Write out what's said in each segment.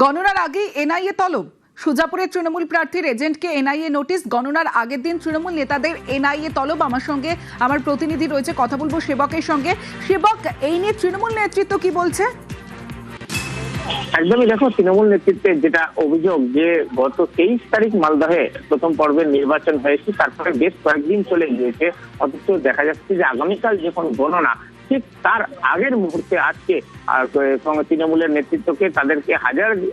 গণনার আগেই এনআইএ তলব। সুজাপুরের তৃণমূল প্রার্থীর এজেন্টকে এনআইএ নোটিশ। গণনার আগের দিন তৃণমূল নেতাদের এনআইএ তলব। আমার সঙ্গে আমার প্রতিনিধি রয়েছে, কথা বলবো সেবকের সঙ্গে। সেবক, এই নিয়ে তৃণমূল নেতৃত্ব কি বলছে? একদমই, দেখো, তৃণমূল নেতৃত্বের যেটা অভিযোগ যে গত 23 তারিখ মালদহে প্রথম পর্বের নির্বাচন হয়েছে, তারপরে বেশ কয়েকদিন চলে গিয়েছে, অথচ দেখা যাচ্ছে যে আগামীকাল যখন গণনা, ঠিক তার আগের মুহূর্তে আজকে তৃণমূলের নেতৃত্বকে তাদেরকে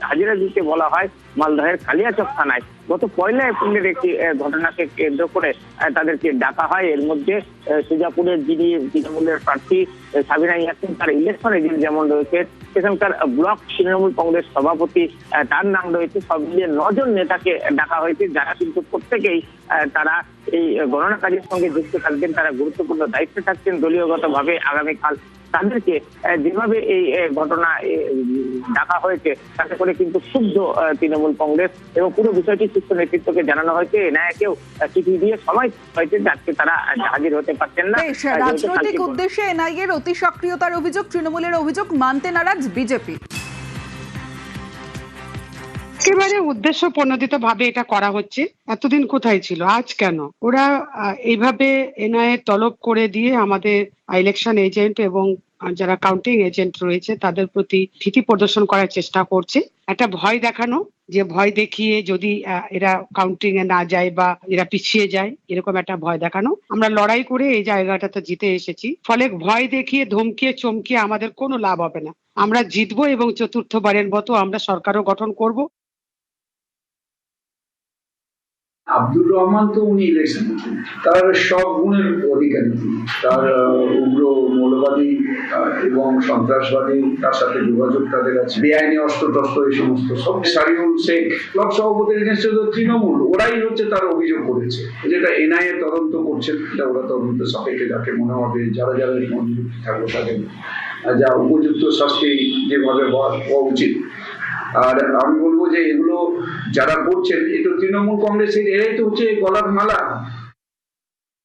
হাজিরা দিতে বলা হয় মালদহের কালিয়াচক থানায়। গত 1 এপ্রিলের একটি ঘটনাকে কেন্দ্র করে তাদেরকে ডাকা হয়। এর মধ্যে সুজাপুরের যিনি তৃণমূলের প্রার্থী সাবিনা ইয়াসমিন, তার ইলেকশন এজেন্ট যেমন রয়েছে, সেখানকার ব্লক তৃণমূল কংগ্রেস সভাপতি, তার নাম রয়েছে, সব মিলিয়ে 9 জন নেতাকে ডাকা হয়েছে, যারা কিন্তু প্রত্যেকেই তারা এই গণনা কাজের সঙ্গে যুক্ত থাকবেন, তারা গুরুত্বপূর্ণ দায়িত্বে থাকছেন দলীয়গতভাবে। আগামীকাল তাদেরকে যেভাবে এই ঘটনা ডাকা হয়েছে, তাতে করে কিন্তু ক্ষুব্ধ তৃণমূল কংগ্রেস এবং পুরো বিষয়টি শীর্ষ নেতৃত্বকে জানানো হয়েছে। এনআইএকেও চিঠি দিয়ে সময় হয়েছে, আজকে তারা হাজির হতে পারছেন না। রাজনৈতিক উদ্দেশ্যে এনআইএ এর অতি সক্রিয়তার অভিযোগ, তৃণমূলের অভিযোগ মানতে নারাজ বিজেপি। একেবারে উদ্দেশ্য প্রণোদিত ভাবে এটা করা হচ্ছে। এতদিন কোথায় ছিল, আজ কেন? ওরা এইভাবে এনআইএ তলব করে দিয়ে আমাদের ইলেকশন এজেন্ট এবং যারা কাউন্টিং এজেন্ট রয়েছে তাদের প্রতি ভীতি প্রদর্শন করার চেষ্টা করছে। একটা ভয় দেখানো, যে ভয় দেখিয়ে যদি এরা কাউন্টিং এ না যায় বা এরা পিছিয়ে যায়, এরকম একটা ভয় দেখানো। আমরা লড়াই করে এই জায়গাটাতে জিতে এসেছি, ফলে ভয় দেখিয়ে ধমকিয়ে চমকিয়ে আমাদের কোনো লাভ হবে না। আমরা জিতবো এবং চতুর্থবারের মতো আমরা সরকারও গঠন করব। আব্দুর রহমান তো উনি ইলেকশন, তার সব গুণের অধিকারী, তার উগ্র মৌলবাদী এবং সন্ত্রাসবাদী, তার সাথে যোগাযোগ তাদের আছে, বেআইনি অস্ত্র এই সমস্ত সব। সারিউল শেখ ব্লক সভাপতির এগেন্সটে তো তৃণমূল, ওরাই হচ্ছে তার অভিযোগ করেছে, যেটা এনআইএ তদন্ত করছে, ওরা তদন্ত সাপেক্ষে যাকে মনে হবে, যারা মজুরি থাকবে তাদের যা উপযুক্ত শাস্তি যেভাবে হওয়া উচিত। আর আমি বলবো যে এগুলো যারা করছেন, এটা তৃণমূল কংগ্রেসের, এরাই তো হচ্ছে গলার মালা।